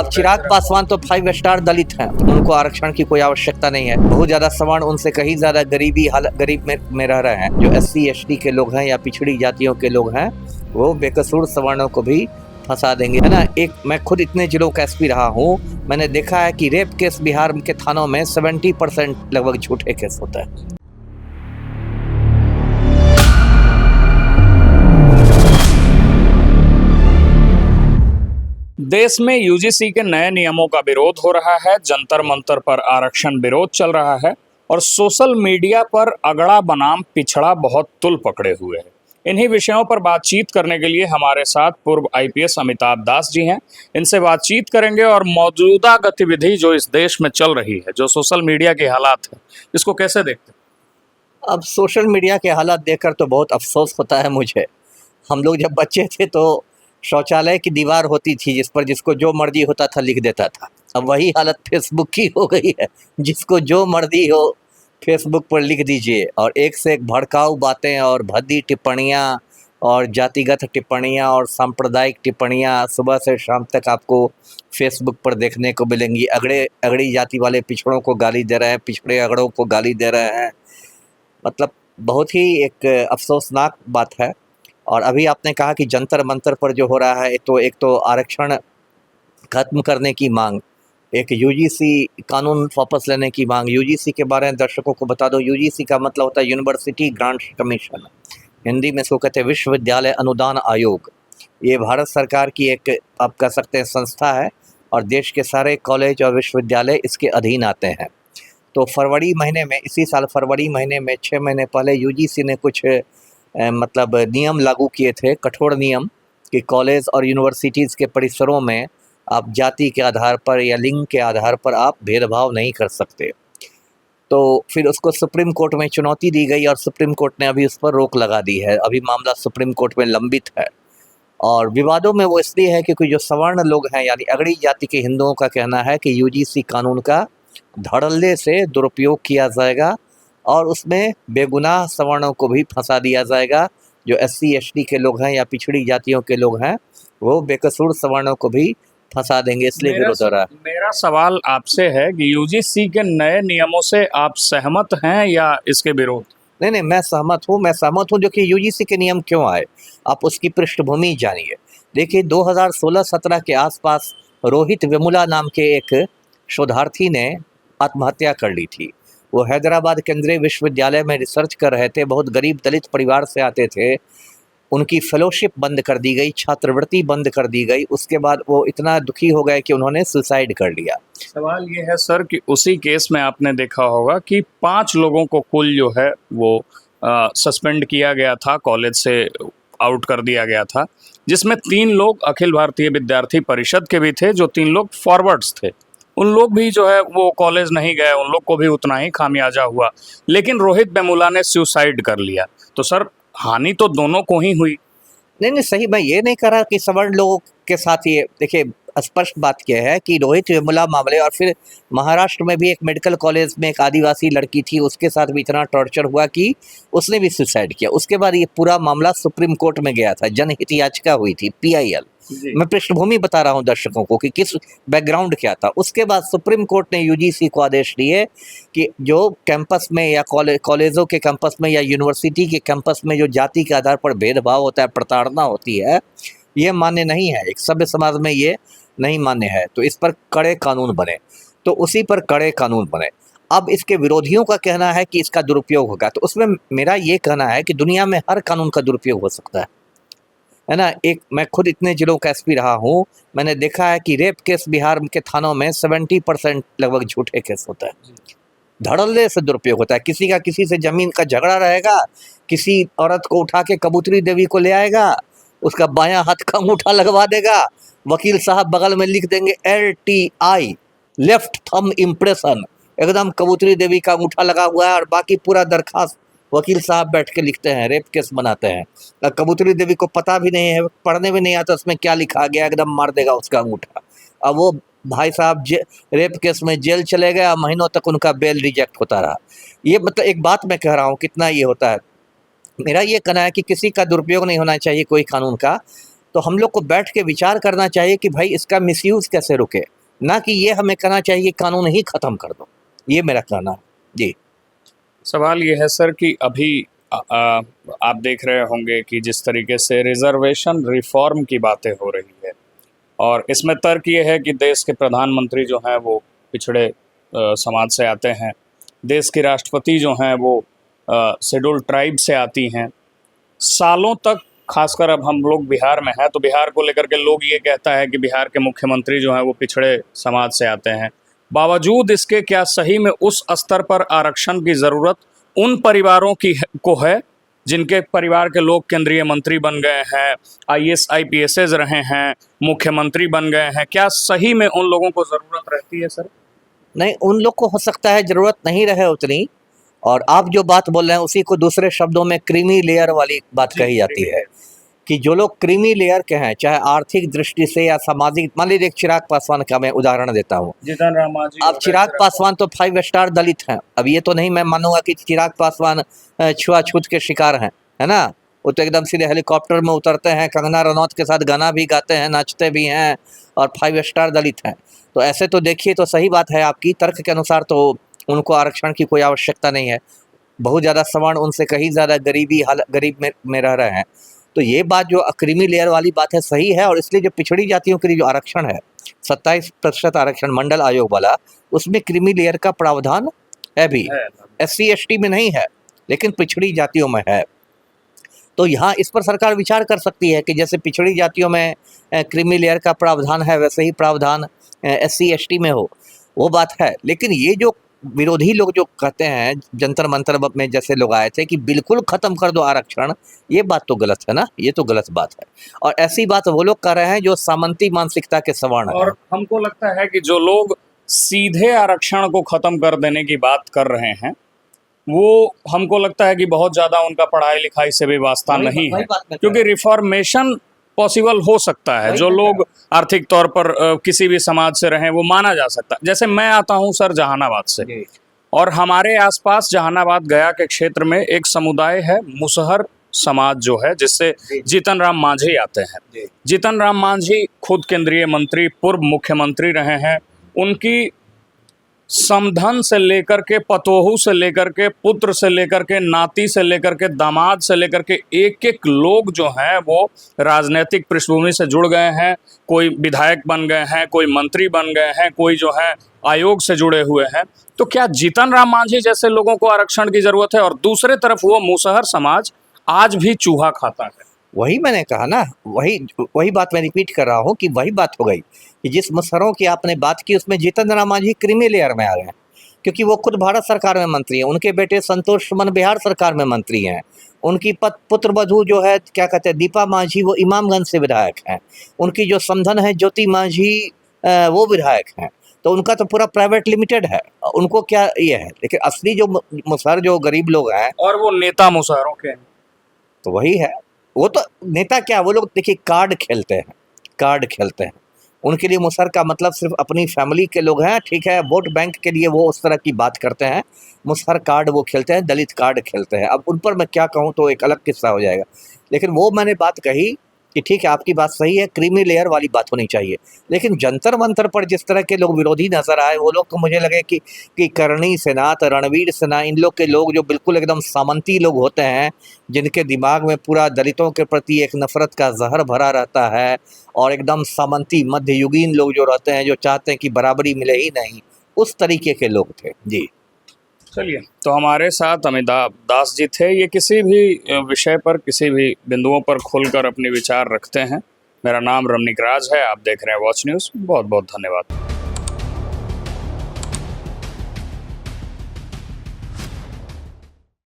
अब चिराग पासवान तो 5 स्टार दलित हैं, उनको आरक्षण की कोई आवश्यकता नहीं है। बहुत ज्यादा सवर्ण उनसे कहीं ज्यादा गरीब में रह रहे हैं। जो SC ST के लोग हैं या पिछड़ी जातियों के लोग हैं, वो बेकसूर सवर्णों को भी फंसा देंगे, है ना। मैं खुद इतने जिलों का SP रहा हूँ, मैंने देखा है कि रेप केस बिहार के थानों में 70% लगभग झूठे केस होता है। देश में UGC के नए नियमों का विरोध हो रहा है। जंतर मंतर पर आरक्षण विरोध चल रहा है और सोशल मीडिया पर अगड़ा बनाम पिछड़ा बहुत तुल पकड़े हुए है। इन्हीं विषयों पर बातचीत करने के लिए हमारे साथ पूर्व IPS अमिताभ दास जी हैं। इनसे बातचीत करेंगे और मौजूदा गतिविधि जो इस देश में चल रही है, जो सोशल मीडिया के हालात है, इसको कैसे देखते हैं? अब सोशल मीडिया के हालात देखकर तो बहुत अफसोस होता है मुझे। हम लोग जब बच्चे थे तो शौचालय की दीवार होती थी जिस पर जिसको जो मर्जी होता था लिख देता था। अब वही हालत फेसबुक की हो गई है, जिसको जो मर्जी हो फेसबुक पर लिख दीजिए और एक से एक भड़काऊ बातें और भद्दी टिप्पणियाँ और जातिगत टिप्पणियाँ और सांप्रदायिक टिप्पणियाँ सुबह से शाम तक आपको फेसबुक पर देखने को मिलेंगी। अगड़ी जाति वाले पिछड़ों को गाली दे रहे हैं, पिछड़े अगड़ों को गाली दे रहे हैं। मतलब बहुत ही एक अफसोसनाक बात है। और अभी आपने कहा कि जंतर मंतर पर जो हो रहा है, एक तो आरक्षण खत्म करने की मांग, एक UGC कानून वापस लेने की मांग। UGC के बारे में दर्शकों को बता दो, UGC का मतलब होता है यूनिवर्सिटी ग्रांट्स कमीशन, हिंदी में इसको कहते हैं विश्वविद्यालय अनुदान आयोग। ये भारत सरकार की एक आप कह सकते हैं संस्था है और देश के सारे कॉलेज और विश्वविद्यालय इसके अधीन आते हैं। तो फरवरी महीने में, इसी साल फरवरी महीने में 6 महीने पहले UGC ने कुछ मतलब नियम लागू किए थे, कठोर नियम, कि कॉलेज और यूनिवर्सिटीज़ के परिसरों में आप जाति के आधार पर या लिंग के आधार पर आप भेदभाव नहीं कर सकते। तो फिर उसको सुप्रीम कोर्ट में चुनौती दी गई और सुप्रीम कोर्ट ने अभी उस पर रोक लगा दी है। अभी मामला सुप्रीम कोर्ट में लंबित है और विवादों में वो इसलिए है क्योंकि जो सवर्ण लोग हैं यानी अगड़ी जाति के हिंदुओं का कहना है कि UGC कानून का धड़ल्ले से दुरुपयोग किया जाएगा और उसमें बेगुनाह सवर्णों को भी फंसा दिया जाएगा। जो SC ST के लोग हैं या पिछड़ी जातियों के लोग हैं, वो बेकसूर सवर्णों को भी फंसा देंगे, इसलिए विरोध हो रहा है। मेरा सवाल आपसे है कि UGC के नए नियमों से आप सहमत हैं या इसके विरोध? नहीं, मैं सहमत हूँ। जो कि UGC के नियम क्यों आए, आप उसकी पृष्ठभूमि जानिए। देखिए 2016-17 के आसपास रोहित वेमुला नाम के एक शोधार्थी ने आत्महत्या कर ली थी। वो हैदराबाद केंद्रीय विश्वविद्यालय में रिसर्च कर रहे थे, बहुत गरीब दलित परिवार से आते थे। उनकी फेलोशिप बंद कर दी गई, छात्रवृत्ति बंद कर दी गई। उसके बाद वो इतना दुखी हो गए कि उन्होंने सुसाइड कर लिया। सवाल ये है सर कि उसी केस में आपने देखा होगा कि 5 लोगों को कुल जो है वो सस्पेंड किया गया था, कॉलेज से आउट कर दिया गया था, जिसमें 3 लोग अखिल भारतीय विद्यार्थी परिषद के भी थे, जो 3 लोग फॉरवर्ड्स थे। उन लोग भी जो है वो कॉलेज नहीं गए, उन लोग को भी उतना ही खामियाजा हुआ। लेकिन रोहित वेमुला ने सुसाइड कर लिया। तो सर हानि तो दोनों को ही हुई। नहीं, सही, मैं ये नहीं कह रहा कि सवर्ण लोगों के साथ ये, देखिए स्पष्ट बात यह है कि रोहित वेमुला मामले और फिर महाराष्ट्र में भी एक मेडिकल कॉलेज में एक आदिवासी लड़की थी, उसके साथ भी इतना टॉर्चर हुआ कि उसने भी सुसाइड किया। उसके बाद ये पूरा मामला सुप्रीम कोर्ट में गया था, जनहित याचिका हुई थी, PIL। मैं पृष्ठभूमि बता रहा हूँ दर्शकों को कि किस बैकग्राउंड क्या था। उसके बाद सुप्रीम कोर्ट ने UGC को आदेश दिए कि जो कैंपस में या कॉलेजों के कैंपस में या यूनिवर्सिटी के कैंपस में जो जाति के आधार पर भेदभाव होता है, प्रताड़ना होती है, ये मान्य नहीं है। एक सभ्य समाज में ये नहीं मान्य है, तो इस पर कड़े कानून बने। तो उसी पर कड़े कानून बने। अब इसके विरोधियों का कहना है कि इसका दुरुपयोग होगा, तो उसमें मेरा ये कहना है कि दुनिया में हर कानून का दुरुपयोग हो सकता है ना। मैं खुद इतने जिलों का SP रहा हूँ, मैंने देखा है कि रेप केस बिहार के थानों में 70% लगभग झूठे केस होता है। धड़ल्ले से दुरुपयोग होता है। किसी से जमीन का झगड़ा रहेगा, किसी औरत को उठा के कबूतरी देवी को ले आएगा, उसका बायां हाथ का अंगूठा लगवा देगा, वकील साहब बगल में लिख देंगे LTI, लेफ्ट थंब इम्प्रेशन, एकदम कबूतरी देवी का अंगूठा लगा हुआ है और बाकी पूरा दरखास्त वकील साहब बैठ के लिखते हैं, रेप केस बनाते हैं। कबूतरी देवी को पता भी नहीं है, पढ़ने भी नहीं आता उसमें क्या लिखा गया, एकदम मार देगा उसका अंगूठा। अब वो भाई साहब रेप केस में जेल चले गए, महीनों तक उनका बेल रिजेक्ट होता रहा। ये मतलब एक बात मैं कह रहा हूँ, कितना ये होता है। मेरा ये कहना है कि किसी का दुरुपयोग नहीं होना चाहिए कोई कानून का। तो हम लोग को बैठ के विचार करना चाहिए कि भाई इसका मिसयूज़ कैसे रुके। ना कि ये हमें कहना चाहिए कानून ही खत्म कर दो। ये मेरा कहना है जी। सवाल ये है सर कि अभी आप देख रहे होंगे कि जिस तरीके से रिजर्वेशन रिफॉर्म की बातें हो रही है, और इसमें तर्क ये है कि देश के प्रधानमंत्री जो हैं वो पिछड़े समाज से आते हैं, देश की राष्ट्रपति जो हैं वो शेड्यूल्ड ट्राइब से आती हैं। सालों तक, खासकर अब हम लोग बिहार में हैं तो बिहार को लेकर के लोग ये कहता है कि बिहार के मुख्यमंत्री जो हैं वो पिछड़े समाज से आते हैं। बावजूद इसके क्या सही में उस स्तर पर आरक्षण की ज़रूरत उन परिवारों को है जिनके परिवार के लोग केंद्रीय मंत्री बन गए हैं, IAS IPSs रहे हैं, मुख्यमंत्री बन गए हैं? क्या सही में उन लोगों को ज़रूरत रहती है सर? नहीं, उन लोग को हो सकता है ज़रूरत नहीं रहे उतनी, और आप जो बात बोल रहे हैं उसी को दूसरे शब्दों में क्रीमी लेयर वाली बात कही जाती है कि जो लोग क्रीमी लेयर के हैं, चाहे आर्थिक दृष्टि से या सामाजिक, मान लीजिए चिराग पासवान का मैं उदाहरण देता हूँ। जीतन राम मांझी, अब चिराग पासवान तो 5 स्टार दलित हैं। अब ये तो नहीं मैं मानूंगा कि चिराग पासवान छुआछूत के शिकार हैं, है ना। वो तो एकदम सीधे हेलीकॉप्टर में उतरते हैं, कंगना रनौत के साथ गाना भी गाते हैं, नाचते भी हैं, और 5 स्टार दलित हैं। तो ऐसे तो देखिए, तो सही बात है आपकी, तर्क के अनुसार तो उनको आरक्षण की कोई आवश्यकता नहीं है। बहुत ज़्यादा सवर्ण उनसे कहीं ज़्यादा गरीब में रह रहे हैं। तो ये बात जो क्रीमी लेयर वाली बात है सही है, और इसलिए जो पिछड़ी जातियों के लिए जो आरक्षण है 27% आरक्षण मंडल आयोग वाला, उसमें क्रीमी लेयर का प्रावधान है भी। SC ST में नहीं है, लेकिन पिछड़ी जातियों में है। तो यहाँ इस पर सरकार विचार कर सकती है कि जैसे पिछड़ी जातियों में क्रीमी लेयर का प्रावधान है, वैसे ही प्रावधान SC ST में हो, वो बात है। लेकिन ये जो विरोधी लोग जो कहते हैं, जंतर मंतर में जैसे लोग आए थे कि बिल्कुल ख़त्म कर दो आरक्षण, ये बात तो गलत है ना, ये तो गलत बात है। और ऐसी बात वो लोग कर रहे हैं जो सामंती मानसिकता के सवर्ण हैं। और हमको लगता है कि जो लोग सीधे आरक्षण को ख़त्म कर देने की बात कर रहे हैं, वो हमको लगता है कि बहुत ज़्यादा उनका पढ़ाई लिखाई से भी वास्ता नहीं है, क्योंकि रिफॉर्मेशन पॉसिबल हो सकता है। जो लोग आर्थिक तौर पर किसी भी समाज से रहें, वो माना जा सकता है। जैसे मैं आता हूँ सर जहानाबाद से, और हमारे आसपास जहानाबाद गया के क्षेत्र में एक समुदाय है मुसहर समाज जो है, जिससे जीतन राम मांझी आते हैं। जीतन राम मांझी खुद केंद्रीय मंत्री, पूर्व मुख्यमंत्री रहे हैं। उनकी समधन से लेकर के, पतोहू से लेकर के, पुत्र से लेकर के, नाती से लेकर के, दामाद से लेकर के, एक एक लोग जो हैं वो राजनीतिक पृष्ठभूमि से जुड़ गए हैं। कोई विधायक बन गए हैं, कोई मंत्री बन गए हैं, कोई जो है आयोग से जुड़े हुए हैं। तो क्या जीतन राम मांझी जैसे लोगों को आरक्षण की ज़रूरत है? और दूसरे तरफ वो मुसहर समाज आज भी चूहा खाता है। वही मैंने कहा ना, वही बात मैं रिपीट कर रहा हूँ कि वही बात हो गई कि जिस मुसहरों की आपने बात की उसमें जीतन राम मांझी क्रीमी लेयर में आ गए हैं, क्योंकि वो खुद भारत सरकार में मंत्री हैं। उनके बेटे संतोष सुमन बिहार सरकार में मंत्री हैं। उनकी पुत्र वधू जो है, क्या कहते हैं, दीपा मांझी, वो इमामगंज से विधायक हैं। उनकी जो समधन है ज्योति मांझी, वो विधायक हैं। तो उनका तो पूरा प्राइवेट लिमिटेड है, उनको क्या ये है। लेकिन असली जो मुसहर जो गरीब लोग हैं, और वो नेता मुसहरों के हैं, तो वही है। वो तो नेता क्या, वो लोग देखिए कार्ड खेलते हैं। उनके लिए मुसहर का मतलब सिर्फ अपनी फैमिली के लोग हैं, ठीक है। वोट बैंक के लिए वो उस तरह की बात करते हैं। मुसहर कार्ड वो खेलते हैं, दलित कार्ड खेलते हैं। अब उन पर मैं क्या कहूँ तो एक अलग किस्सा हो जाएगा। लेकिन वो मैंने बात कही कि ठीक है, आपकी बात सही है, क्रीमी लेयर वाली बात होनी चाहिए। लेकिन जंतर मंतर पर जिस तरह के लोग विरोधी नजर आए, वो लोग तो मुझे लगे कि करणी सेनात, रणवीर सेना, इन लोग के लोग जो बिल्कुल एकदम सामंती लोग होते हैं, जिनके दिमाग में पूरा दलितों के प्रति एक नफरत का जहर भरा रहता है, और एकदम सामंती मध्ययुगीन लोग जो रहते हैं, जो चाहते हैं कि बराबरी मिले ही नहीं, उस तरीके के लोग थे जी। चलिए, तो हमारे साथ अमिताभ दास जी थे। ये किसी भी विषय पर, किसी भी बिंदुओं पर खुलकर अपने विचार रखते हैं। मेरा नाम रमनिक राज है, आप देख रहे हैं वॉच न्यूज़। बहुत बहुत धन्यवाद।